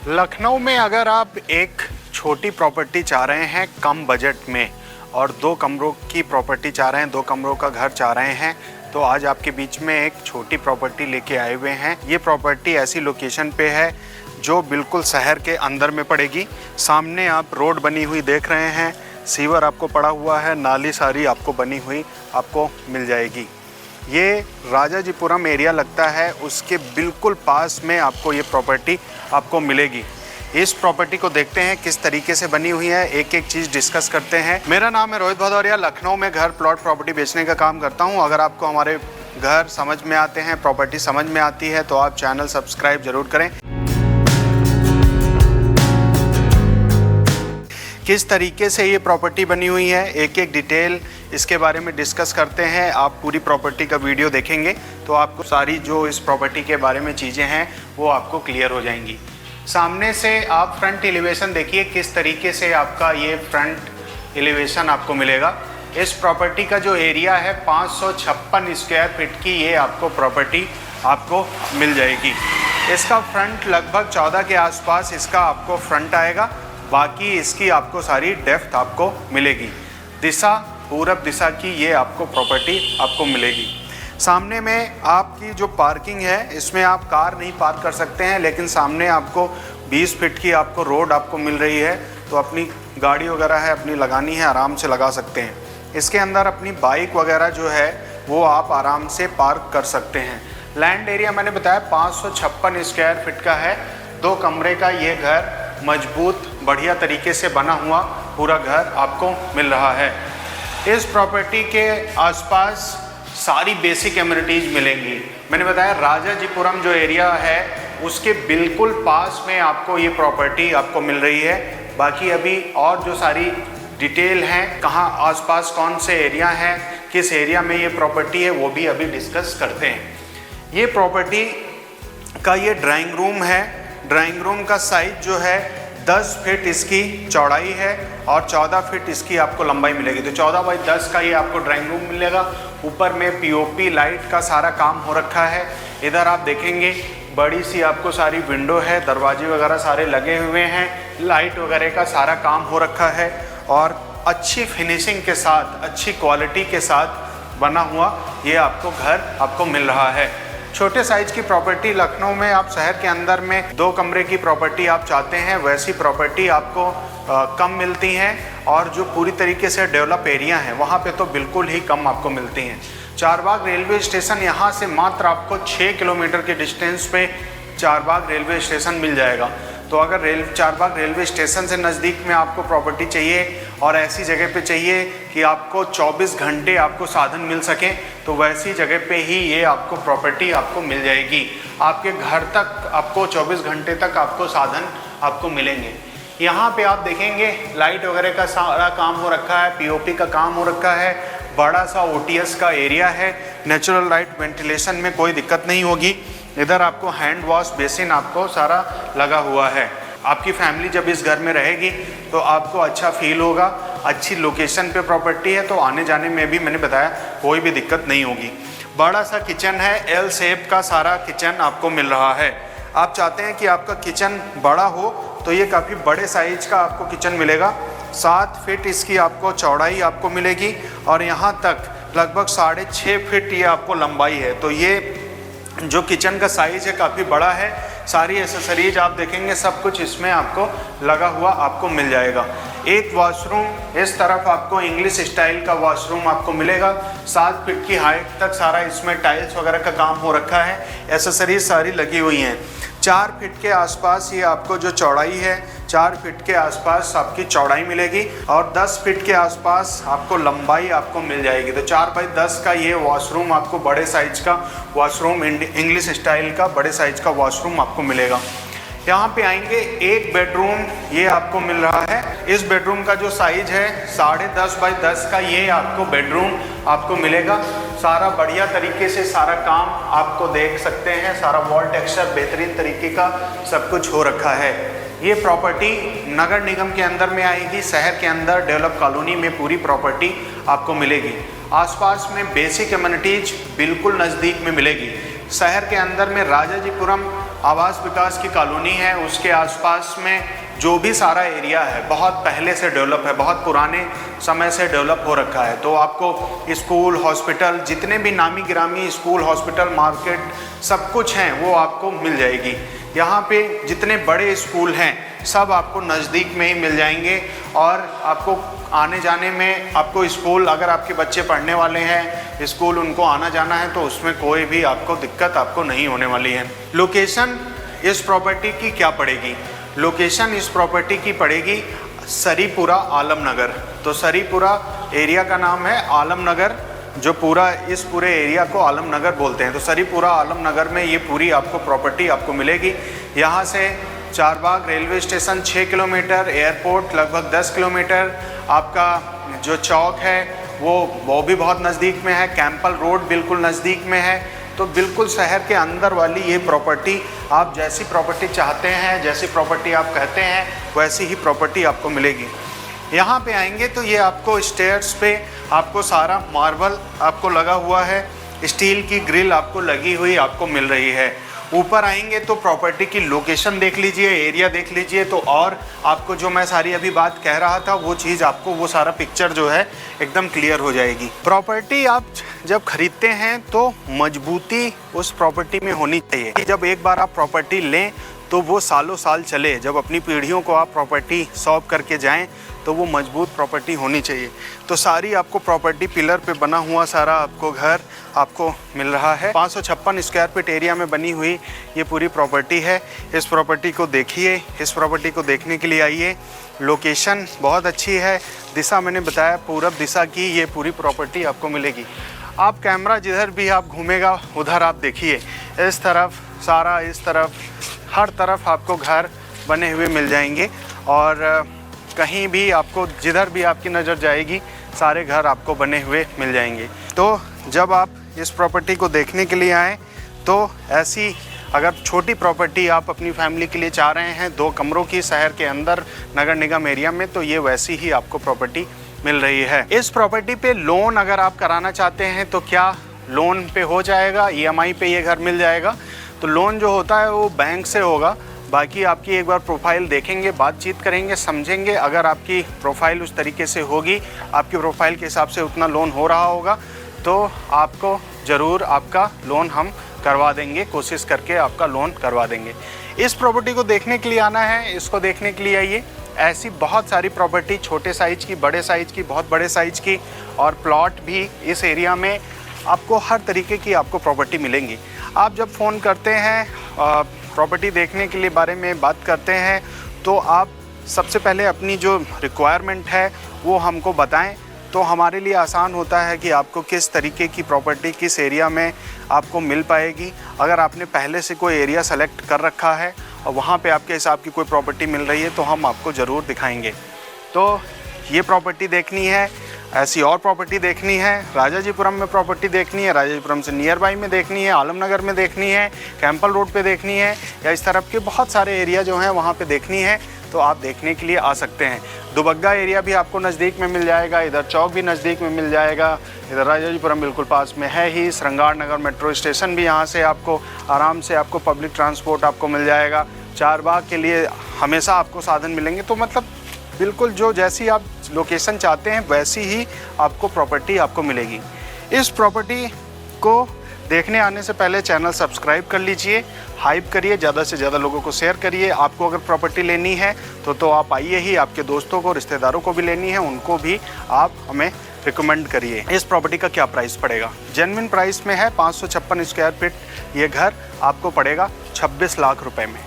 लखनऊ में अगर आप एक छोटी प्रॉपर्टी चाह रहे हैं कम बजट में और 2 कमरों की प्रॉपर्टी चाह रहे हैं, 2 कमरों का घर चाह रहे हैं, तो आज आपके बीच में एक छोटी प्रॉपर्टी लेके आए हुए हैं। ये प्रॉपर्टी ऐसी लोकेशन पे है जो बिल्कुल शहर के अंदर में पड़ेगी। सामने आप रोड बनी हुई देख रहे हैं, सीवर आपको पड़ा हुआ है, नाली सारी आपको बनी हुई आपको मिल जाएगी। ये राजाजीपुरम एरिया लगता है, उसके बिल्कुल पास में आपको ये प्रॉपर्टी आपको मिलेगी। इस प्रॉपर्टी को देखते हैं किस तरीके से बनी हुई है, एक एक चीज़ डिस्कस करते हैं। मेरा नाम है रोहित भदौरिया, लखनऊ में घर प्लॉट प्रॉपर्टी बेचने का काम करता हूं। अगर आपको हमारे घर समझ में आते हैं, प्रॉपर्टी समझ में आती है, तो आप चैनल सब्सक्राइब जरूर करें। किस तरीके से ये प्रॉपर्टी बनी हुई है, एक एक डिटेल इसके बारे में डिस्कस करते हैं। आप पूरी प्रॉपर्टी का वीडियो देखेंगे तो आपको सारी जो इस प्रॉपर्टी के बारे में चीज़ें हैं वो आपको क्लियर हो जाएंगी। सामने से आप फ्रंट एलिवेशन देखिए किस तरीके से आपका ये फ्रंट एलिवेशन आपको मिलेगा। इस प्रॉपर्टी का जो एरिया है 556 स्क्वायर फीट की ये आपको प्रॉपर्टी आपको मिल जाएगी। इसका फ्रंट लगभग 14 के आसपास इसका आपको फ्रंट आएगा, बाकी इसकी आपको सारी डेप्थ आपको मिलेगी। दिशा पूरब दिशा की ये आपको प्रॉपर्टी आपको मिलेगी। सामने में आपकी जो पार्किंग है इसमें आप कार नहीं पार्क कर सकते हैं, लेकिन सामने आपको 20 फीट की आपको रोड आपको मिल रही है, तो अपनी गाड़ी वगैरह है अपनी लगानी है आराम से लगा सकते हैं। इसके अंदर अपनी बाइक वगैरह जो है वो आप आराम से पार्क कर सकते हैं। लैंड एरिया मैंने बताया 556 स्क्वायर फीट का है। 2 कमरे का ये घर मजबूत बढ़िया तरीके से बना हुआ पूरा घर आपको मिल रहा है। इस प्रॉपर्टी के आसपास सारी बेसिक एमिनिटीज़ मिलेंगी। मैंने बताया राजाजीपुरम जो एरिया है उसके बिल्कुल पास में आपको ये प्रॉपर्टी आपको मिल रही है। बाकी अभी और जो सारी डिटेल हैं, कहाँ आसपास कौन से एरिया हैं, किस एरिया में ये प्रॉपर्टी है, वो भी अभी डिस्कस करते हैं। ये प्रॉपर्टी का ये ड्राइंग रूम है। ड्राइंग रूम का साइज जो है 10 फीट इसकी चौड़ाई है और 14 फीट इसकी आपको लंबाई मिलेगी। तो 14 बाई 10 का ये आपको ड्राइंग रूम मिलेगा। ऊपर में पीओपी लाइट का सारा काम हो रखा है। इधर आप देखेंगे बड़ी सी आपको सारी विंडो है, दरवाजे वगैरह सारे लगे हुए हैं, लाइट वगैरह का सारा काम हो रखा है और अच्छी फिनिशिंग के साथ, अच्छी क्वालिटी के साथ बना हुआ ये आपको घर आपको मिल रहा है। छोटे साइज की प्रॉपर्टी लखनऊ में आप शहर के अंदर में 2 कमरे की प्रॉपर्टी आप चाहते हैं, वैसी प्रॉपर्टी आपको कम मिलती हैं और जो पूरी तरीके से डेवलप एरिया है वहाँ पे तो बिल्कुल ही कम आपको मिलती हैं। चारबाग रेलवे स्टेशन यहाँ से मात्र आपको 6 किलोमीटर के डिस्टेंस पे चारबाग रेलवे स्टेशन मिल जाएगा। तो अगर चारबाग रेलवे स्टेशन से नज़दीक में आपको प्रॉपर्टी चाहिए और ऐसी जगह पे चाहिए कि आपको 24 घंटे आपको साधन मिल सके, तो वैसी जगह पे ही ये आपको प्रॉपर्टी आपको मिल जाएगी। आपके घर तक आपको 24 घंटे तक आपको साधन आपको मिलेंगे। यहाँ पे आप देखेंगे लाइट वगैरह का सारा काम हो रखा है, पीओपी का काम हो रखा है, बड़ा सा ओटीएस का एरिया है। नेचुरल लाइट वेंटिलेशन में कोई दिक्कत नहीं होगी। इधर आपको हैंड वॉश बेसिन आपको सारा लगा हुआ है। आपकी फैमिली जब इस घर में रहेगी तो आपको अच्छा फील होगा। अच्छी लोकेशन पे प्रॉपर्टी है तो आने जाने में भी मैंने बताया कोई भी दिक्कत नहीं होगी। बड़ा सा किचन है, एल शेप का सारा किचन आपको मिल रहा है। आप चाहते हैं कि आपका किचन बड़ा हो तो ये काफ़ी बड़े साइज का आपको किचन मिलेगा। 7 फीट इसकी आपको चौड़ाई आपको मिलेगी और यहाँ तक लगभग 6.5 फीट ये आपको लंबाई है। तो ये जो किचन का साइज़ है काफ़ी बड़ा है। सारी एसेसरीज आप देखेंगे सब कुछ इसमें आपको लगा हुआ आपको मिल जाएगा। एक वॉशरूम इस तरफ आपको इंग्लिश स्टाइल का वॉशरूम आपको मिलेगा। 7 फीट की हाइट तक सारा इसमें टाइल्स वगैरह का काम हो रखा है, एसेसरीज सारी लगी हुई हैं। 4 फीट के आसपास ये आपको जो चौड़ाई है 4 फीट के आसपास आपकी चौड़ाई मिलेगी और 10 फीट के आसपास आपको लंबाई आपको मिल जाएगी। तो 4 बाई 10 का ये वॉशरूम आपको बड़े साइज का वॉशरूम, इंग्लिश स्टाइल का बड़े साइज का वॉशरूम आपको मिलेगा। यहाँ पे आएंगे एक बेडरूम ये आपको मिल रहा है। इस बेडरूम का जो साइज है 10.5 बाई 10 का ये आपको बेडरूम आपको मिलेगा। सारा बढ़िया तरीके से सारा काम आपको देख सकते हैं, सारा वॉल टेक्सचर बेहतरीन तरीके का सब कुछ हो रखा है। ये प्रॉपर्टी नगर निगम के अंदर में आएगी, शहर के अंदर डेवलप कॉलोनी में पूरी प्रॉपर्टी आपको मिलेगी। आसपास में बेसिक एमिनिटीज बिल्कुल नज़दीक में मिलेगी। शहर के अंदर में राजाजीपुरम आवास विकास की कॉलोनी है, उसके आसपास में जो भी सारा एरिया है बहुत पहले से डेवलप है, बहुत पुराने समय से डेवलप हो रखा है। तो आपको स्कूल, हॉस्पिटल, जितने भी नामी गिरामी स्कूल, हॉस्पिटल, मार्केट सब कुछ हैं वो आपको मिल जाएगी। यहाँ पे जितने बड़े स्कूल हैं सब आपको नज़दीक में ही मिल जाएंगे और आपको आने जाने में, आपको स्कूल अगर आपके बच्चे पढ़ने वाले हैं, स्कूल उनको आना जाना है तो उसमें कोई भी आपको दिक्कत आपको नहीं होने वाली है। लोकेशन इस प्रॉपर्टी की क्या पड़ेगी? लोकेशन इस प्रॉपर्टी की पड़ेगी सरीपुरा आलमनगर। तो सरीपुरा एरिया का नाम है आलमनगर, जो इस पूरे एरिया को आलमनगर बोलते हैं। तो सरीपुरा आलमनगर में ये पूरी आपको प्रॉपर्टी आपको मिलेगी। यहाँ से Charbagh railway station 6 kilometre, airport लगभग 10 किलोमीटर, आपका जो चौक है वो भी बहुत नज़दीक में है, कैंपल रोड बिल्कुल नज़दीक में है। तो बिल्कुल शहर के अंदर वाली ये प्रॉपर्टी, आप जैसी प्रॉपर्टी चाहते हैं, जैसी प्रॉपर्टी आप कहते हैं वैसी ही प्रॉपर्टी आपको मिलेगी। यहाँ पे आएंगे तो ये आपको स्टेयर्स पे आपको सारा मार्बल आपको लगा हुआ है, स्टील की ग्रिल आपको लगी हुई आपको मिल रही है। ऊपर आएंगे तो प्रॉपर्टी की लोकेशन देख लीजिए, एरिया देख लीजिए, तो और आपको जो मैं सारी अभी बात कह रहा था वो चीज़ आपको, वो सारा पिक्चर जो है एकदम क्लियर हो जाएगी। प्रॉपर्टी आप जब खरीदते हैं तो मजबूती उस प्रॉपर्टी में होनी चाहिए। जब एक बार आप प्रॉपर्टी लें तो वो सालों साल चले। जब अपनी पीढ़ियों को आप प्रॉपर्टी सौंप करके जाएं तो वो मजबूत प्रॉपर्टी होनी चाहिए। तो सारी आपको प्रॉपर्टी पिलर पे बना हुआ सारा आपको घर आपको मिल रहा है। 556 स्क्वायर फीट एरिया में बनी हुई ये पूरी प्रॉपर्टी है। इस प्रॉपर्टी को देखिए, इस प्रॉपर्टी को देखने के लिए आइए। लोकेशन बहुत अच्छी है, दिशा मैंने बताया पूरब दिशा की ये पूरी प्रॉपर्टी आपको मिलेगी। आप कैमरा जिधर भी आप घूमेगा उधर आप देखिए, इस तरफ सारा, इस तरफ, हर तरफ आपको घर बने हुए मिल जाएंगे और कहीं भी आपको, जिधर भी आपकी नज़र जाएगी सारे घर आपको बने हुए मिल जाएंगे। तो जब आप इस प्रॉपर्टी को देखने के लिए आएँ तो ऐसी अगर छोटी प्रॉपर्टी आप अपनी फैमिली के लिए चाह रहे हैं 2 कमरों की शहर के अंदर नगर निगम एरिया में, तो ये वैसी ही आपको प्रॉपर्टी मिल रही है। इस प्रॉपर्टी पे लोन अगर आप कराना चाहते हैं तो क्या लोन पे हो जाएगा, EMI पे ये घर मिल जाएगा? तो लोन जो होता है वो बैंक से होगा। बाकी आपकी एक बार प्रोफाइल देखेंगे, बातचीत करेंगे, समझेंगे। अगर आपकी प्रोफाइल उस तरीके से होगी, आपकी प्रोफाइल के हिसाब से उतना लोन हो रहा होगा तो आपको ज़रूर आपका लोन हम करवा देंगे, कोशिश करके आपका लोन करवा देंगे। इस प्रॉपर्टी को देखने के लिए आना है, इसको देखने के लिए आइए। ऐसी बहुत सारी प्रॉपर्टी, छोटे साइज़ की, बड़े साइज़ की, बहुत बड़े साइज़ की और प्लॉट भी इस एरिया में आपको हर तरीके की आपको प्रॉपर्टी मिलेंगी। आप जब फ़ोन करते हैं प्रॉपर्टी देखने के लिए बारे में बात करते हैं तो आप सबसे पहले अपनी जो रिक्वायरमेंट है वो हमको बताएं, तो हमारे लिए आसान होता है कि आपको किस तरीके की प्रॉपर्टी किस एरिया में आपको मिल पाएगी। अगर आपने पहले से कोई एरिया सेलेक्ट कर रखा है और वहाँ पे आपके हिसाब की कोई प्रॉपर्टी मिल रही है तो हम आपको ज़रूर दिखाएंगे। तो ये प्रॉपर्टी देखनी है, ऐसी और प्रॉपर्टी देखनी है, राजाजीपुरम में प्रॉपर्टी देखनी है, राजाजीपुरम से नियर बाई में देखनी है, आलमनगर में देखनी है, कैंपल रोड पे देखनी है, या इस तरफ के बहुत सारे एरिया जो हैं वहाँ पे देखनी है, तो आप देखने के लिए आ सकते हैं। दुबग्गा एरिया भी आपको नज़दीक में मिल जाएगा, इधर चौक भी नज़दीक में मिल जाएगा, इधर राजाजीपुरम बिल्कुल पास में है ही। श्रृंगार नगर मेट्रो स्टेशन भी यहाँ से आपको आराम से आपको पब्लिक ट्रांसपोर्ट आपको मिल जाएगा। चारबाग के लिए हमेशा आपको साधन मिलेंगे। तो मतलब बिल्कुल जो जैसी आप लोकेशन चाहते हैं वैसी ही आपको प्रॉपर्टी आपको मिलेगी। इस प्रॉपर्टी को देखने आने से पहले चैनल सब्सक्राइब कर लीजिए, हाइप करिए, ज़्यादा से ज़्यादा लोगों को शेयर करिए। आपको अगर प्रॉपर्टी लेनी है तो आप आइए ही, आपके दोस्तों को, रिश्तेदारों को भी लेनी है, उनको भी आप हमें रिकमेंड करिए। इस प्रॉपर्टी का क्या प्राइस पड़ेगा? जेन्युइन प्राइस में है, 556 स्क्वायर फीट ये घर आपको पड़ेगा 26 लाख रुपए में।